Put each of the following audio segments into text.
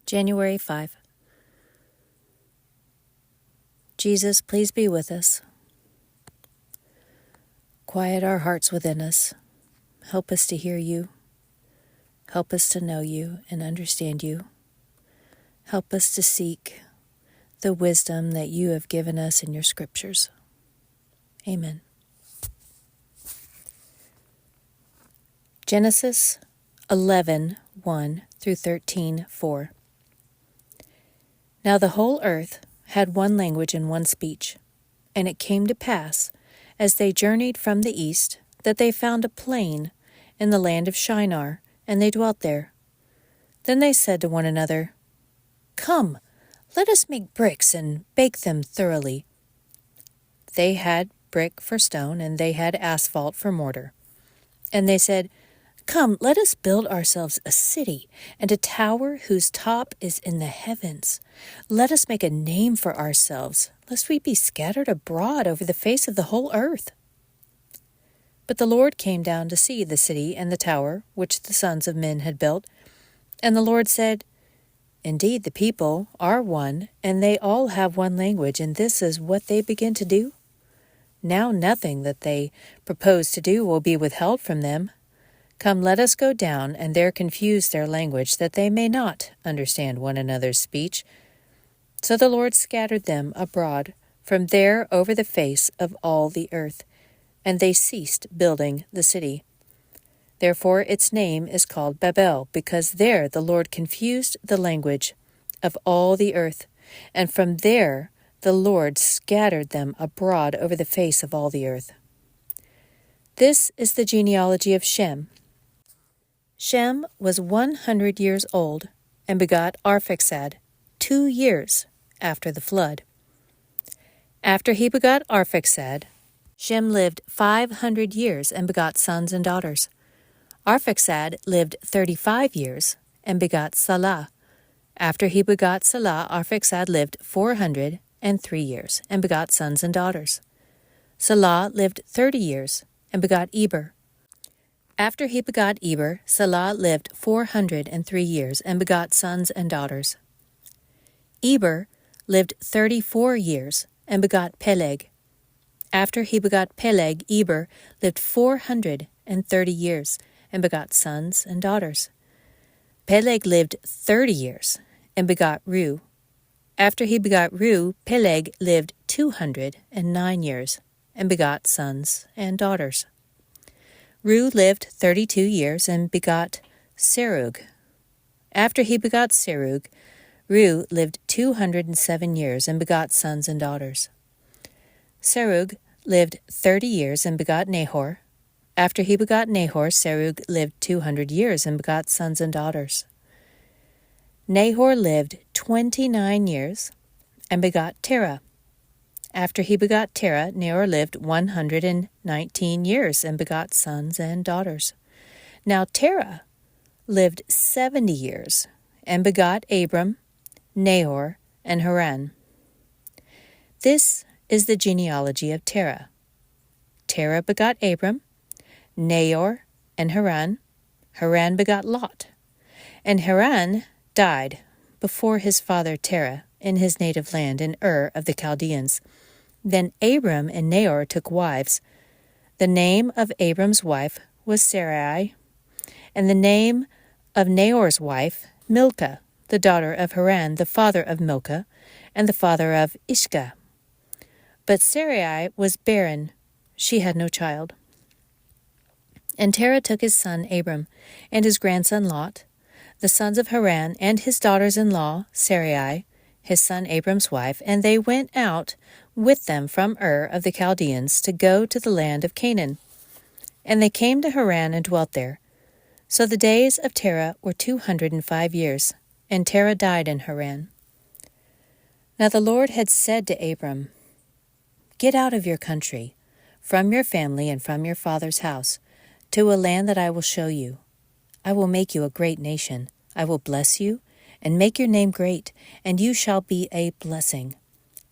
January 5. Jesus, please be with us. Quiet our hearts within us. Help us to hear you. Help us to know you and understand you. Help us to seek the wisdom that you have given us in your scriptures. Amen. Genesis 11:1 through 13:4. Now the whole earth had one language and one speech, and it came to pass, as they journeyed from the east, that they found a plain in the land of Shinar, and they dwelt there. Then they said to one another, "Come, let us make bricks and bake them thoroughly." They had brick for stone, and they had asphalt for mortar. And they said, "Come, let us build ourselves a city, and a tower whose top is in the heavens. Let us make a name for ourselves, lest we be scattered abroad over the face of the whole earth." But the Lord came down to see the city and the tower which the sons of men had built. And the Lord said, "Indeed, the people are one, and they all have one language, and this is what they begin to do. Now nothing that they propose to do will be withheld from them. Come, let us go down, and there confuse their language, that they may not understand one another's speech." So the Lord scattered them abroad from there over the face of all the earth, and they ceased building the city. Therefore its name is called Babel, because there the Lord confused the language of all the earth, and from there the Lord scattered them abroad over the face of all the earth. This is the genealogy of Shem. Shem was 100 years old, and begot Arphaxad 2 years after the flood. After he begot Arphaxad, Shem lived 500 years and begot sons and daughters. Arphaxad lived 35 years and begot Salah. After he begot Salah, Arphaxad lived 403 years and begot sons and daughters. Salah lived 30 years and begot Eber. After he begot Eber, Salah lived 403 years and begot sons and daughters. Eber lived 34 years and begot Peleg. After he begot Peleg, Eber lived 430 years and begot sons and daughters. Peleg lived 30 years and begot Reu. After he begot Reu, Peleg lived 209 years and begot sons and daughters. Reu lived 32 years and begot Serug. After he begot Serug, Reu lived 207 years and begot sons and daughters. Serug lived 30 years and begot Nahor. After he begot Nahor, Serug lived 200 years and begot sons and daughters. Nahor lived 29 years and begot Terah. After he begot Terah, Nahor lived 119 years and begot sons and daughters. Now Terah lived 70 years and begot Abram, Nahor, and Haran. This is the genealogy of Terah. Terah begot Abram, Nahor, and Haran. Haran begot Lot. And Haran died before his father Terah in his native land in Ur of the Chaldeans. Then Abram and Nahor took wives. The name of Abram's wife was Sarai, and the name of Nahor's wife Milcah, the daughter of Haran, the father of Milcah, and the father of Ishka. But Sarai was barren; she had no child. And Terah took his son Abram and his grandson Lot, the sons of Haran, and his daughters-in-law Sarai, his son Abram's wife, and they went out with them from Ur of the Chaldeans to go to the land of Canaan. And they came to Haran and dwelt there. So the days of Terah were 205 years, and Terah died in Haran. Now the Lord had said to Abram, "Get out of your country, from your family and from your father's house, to a land that I will show you. I will make you a great nation. I will bless you and make your name great, and you shall be a blessing.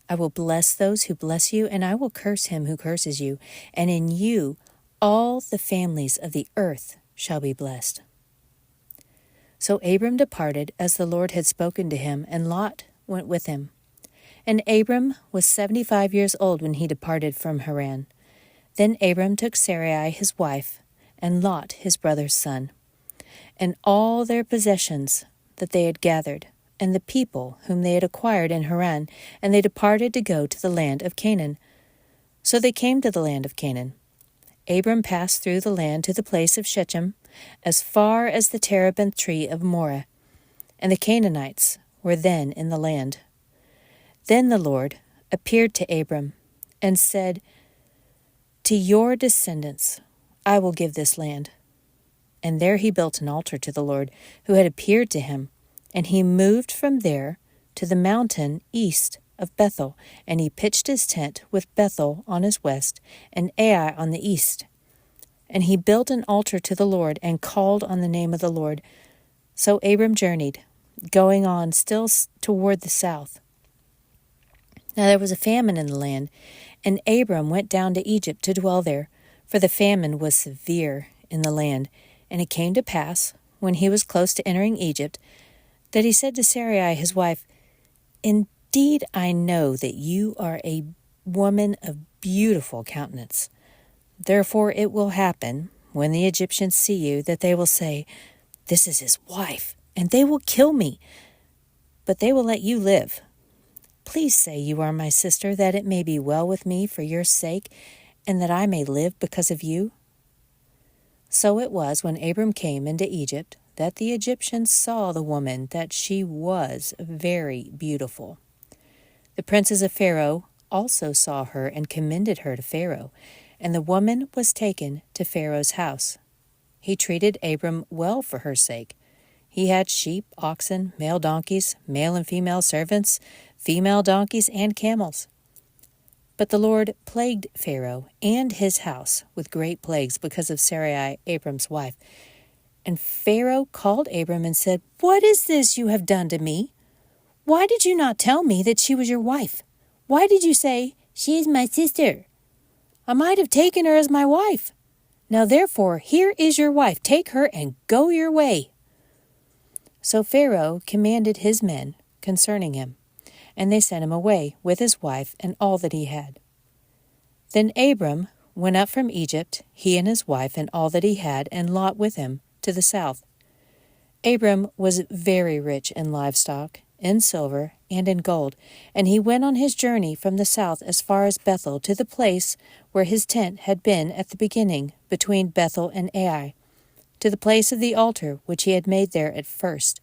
I will bless those who bless you, and I will curse him who curses you, and in you all the families of the earth shall be blessed." So Abram departed as the Lord had spoken to him, and Lot went with him. And Abram was 75 years old when he departed from Haran. Then Abram took Sarai his wife, and Lot his brother's son, and all their possessions that they had gathered, and the people whom they had acquired in Haran, and they departed to go to the land of Canaan. So they came to the land of Canaan. Abram passed through the land to the place of Shechem, as far as the terebinth tree of Moreh, and the Canaanites were then in the land. Then the Lord appeared to Abram, and said, To your descendants I will give this land. And there he built an altar to the Lord, who had appeared to him, and he moved from there to the mountain east of Bethel, and he pitched his tent with Bethel on his west, and Ai on the east. And he built an altar to the Lord, and called on the name of the Lord. So Abram journeyed, going on still toward the south. Now there was a famine in the land, and Abram went down to Egypt to dwell there, for the famine was severe in the land. And it came to pass, when he was close to entering Egypt, that he said to Sarai his wife, Indeed I know that you are a woman of beautiful countenance. Therefore it will happen, when the Egyptians see you, that they will say, This is his wife, and they will kill me, but they will let you live. Please say you are my sister, that it may be well with me for your sake, and that I may live because of you. So it was, when Abram came into Egypt, that the Egyptians saw the woman, that she was very beautiful. The princes of Pharaoh also saw her, and commended her to Pharaoh, and the woman was taken to Pharaoh's house. He treated Abram well for her sake. He had sheep, oxen, male donkeys, male and female servants, female donkeys, and camels. But the Lord plagued Pharaoh and his house with great plagues because of Sarai, Abram's wife. And Pharaoh called Abram and said, What is this you have done to me? Why did you not tell me that she was your wife? Why did you say, She is my sister? I might have taken her as my wife. Now therefore, here is your wife. Take her and go your way. So Pharaoh commanded his men concerning him, and they sent him away with his wife and all that he had. Then Abram went up from Egypt, he and his wife and all that he had, and Lot with him, to the south. Abram was very rich in livestock, in silver, and in gold, and he went on his journey from the south as far as Bethel, to the place where his tent had been at the beginning, between Bethel and Ai, to the place of the altar which he had made there at first.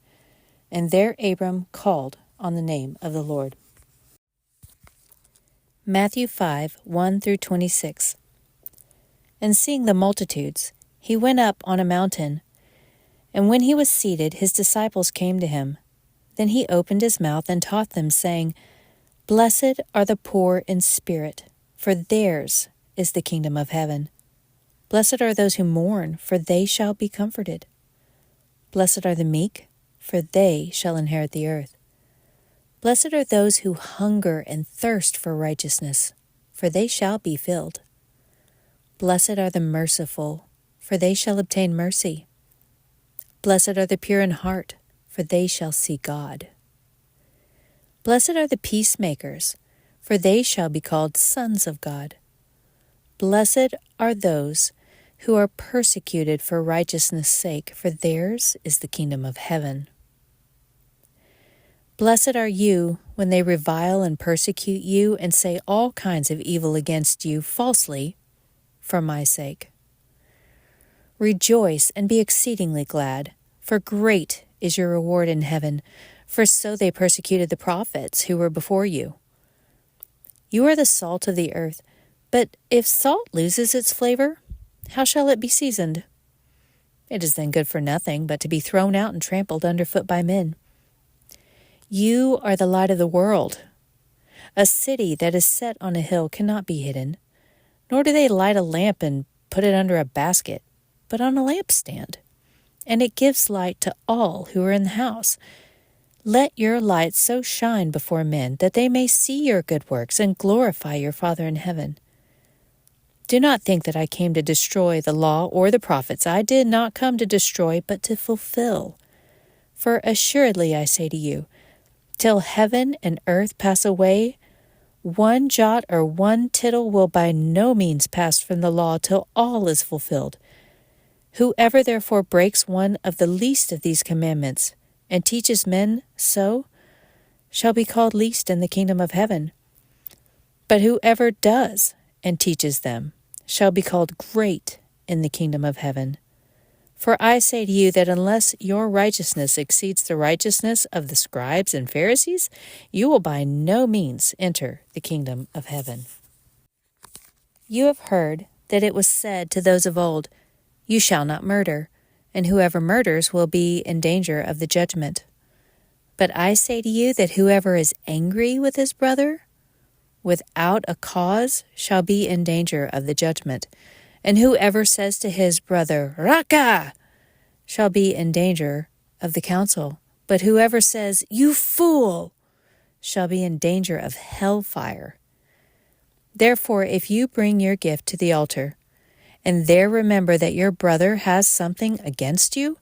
And there Abram called on the name of the Lord. Matthew 5:1-26. And seeing the multitudes, he went up on a mountain. And when he was seated, his disciples came to him. Then he opened his mouth and taught them, saying, Blessed are the poor in spirit, for theirs is the kingdom of heaven. Blessed are those who mourn, for they shall be comforted. Blessed are the meek, for they shall inherit the earth. Blessed are those who hunger and thirst for righteousness, for they shall be filled. Blessed are the merciful, for they shall obtain mercy. Blessed are the pure in heart, for they shall see God. Blessed are the peacemakers, for they shall be called sons of God. Blessed are those who are persecuted for righteousness' sake, for theirs is the kingdom of heaven. Blessed are you when they revile and persecute you and say all kinds of evil against you falsely for my sake. Rejoice and be exceedingly glad, for great is your reward in heaven, for so they persecuted the prophets who were before you. You are the salt of the earth, but if salt loses its flavor, how shall it be seasoned? It is then good for nothing but to be thrown out and trampled underfoot by men. You are the light of the world. A city that is set on a hill cannot be hidden, nor do they light a lamp and put it under a basket, but on a lampstand, and it gives light to all who are in the house. Let your light so shine before men that they may see your good works and glorify your Father in heaven. Do not think that I came to destroy the law or the prophets. I did not come to destroy, but to fulfill. For assuredly I say to you, till heaven and earth pass away, one jot or one tittle will by no means pass from the law till all is fulfilled. Whoever therefore breaks one of the least of these commandments and teaches men so shall be called least in the kingdom of heaven. But whoever does and teaches them shall be called great in the kingdom of heaven. For I say to you that unless your righteousness exceeds the righteousness of the scribes and Pharisees, you will by no means enter the kingdom of heaven. You have heard that it was said to those of old, You shall not murder, and whoever murders will be in danger of the judgment. But I say to you that whoever is angry with his brother without a cause shall be in danger of the judgment. And whoever says to his brother, Raka, shall be in danger of the council. But whoever says, You fool, shall be in danger of hellfire. Therefore, if you bring your gift to the altar, and there remember that your brother has something against you,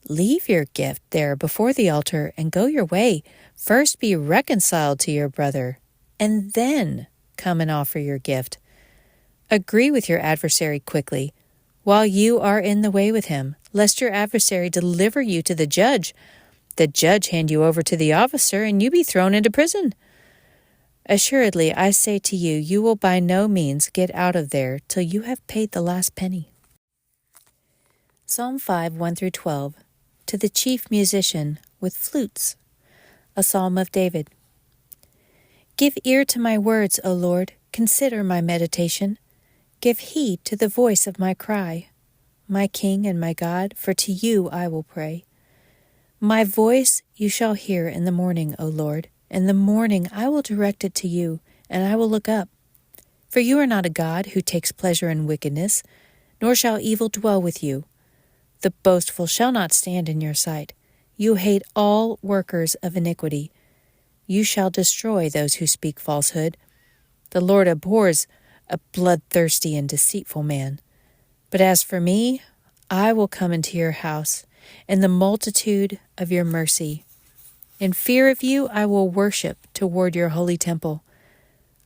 leave your gift there before the altar and go your way. First be reconciled to your brother, and then come and offer your gift. Agree with your adversary quickly, while you are in the way with him, lest your adversary deliver you to the judge hand you over to the officer, and you be thrown into prison. Assuredly, I say to you, you will by no means get out of there till you have paid the last penny. Psalm 5, 1-12. To the chief musician with flutes, a psalm of David. Give ear to my words, O Lord, consider my meditation. Give heed to the voice of my cry, my King and my God, for to you I will pray. My voice you shall hear in the morning, O Lord. In the morning I will direct it to you, and I will look up. For you are not a God who takes pleasure in wickedness, nor shall evil dwell with you. The boastful shall not stand in your sight. You hate all workers of iniquity. You shall destroy those who speak falsehood. The Lord abhors a bloodthirsty and deceitful man. But as for me, I will come into your house in the multitude of your mercy. In fear of you, I will worship toward your holy temple.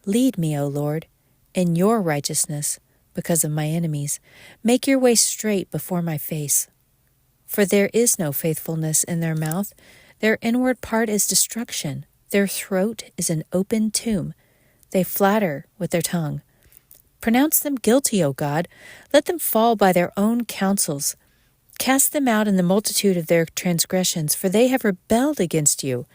Lead me, O Lord, in your righteousness because of my enemies. Make your way straight before my face. For there is no faithfulness in their mouth. Their inward part is destruction. Their throat is an open tomb. They flatter with their tongue. Pronounce them guilty, O God. Let them fall by their own counsels. Cast them out in the multitude of their transgressions, for they have rebelled against you.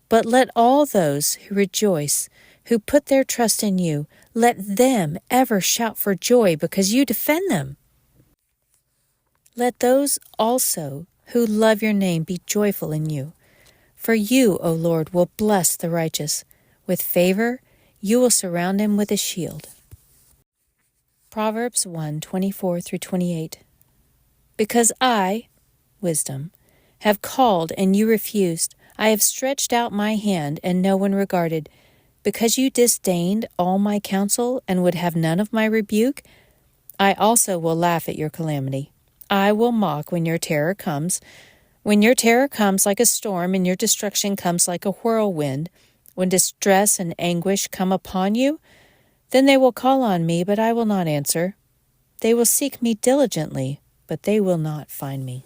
But let all those who rejoice, who put their trust in you, let them ever shout for joy because you defend them. Let those also who love your name be joyful in you. For you, O Lord, will bless the righteous. With favor, you will surround him with a shield. Proverbs 1:24-28. Because I, wisdom, have called and you refused, I have stretched out my hand and no one regarded. Because you disdained all my counsel and would have none of my rebuke, I also will laugh at your calamity. I will mock when your terror comes. When your terror comes like a storm and your destruction comes like a whirlwind, when distress and anguish come upon you, then they will call on me, but I will not answer. They will seek me diligently, but they will not find me.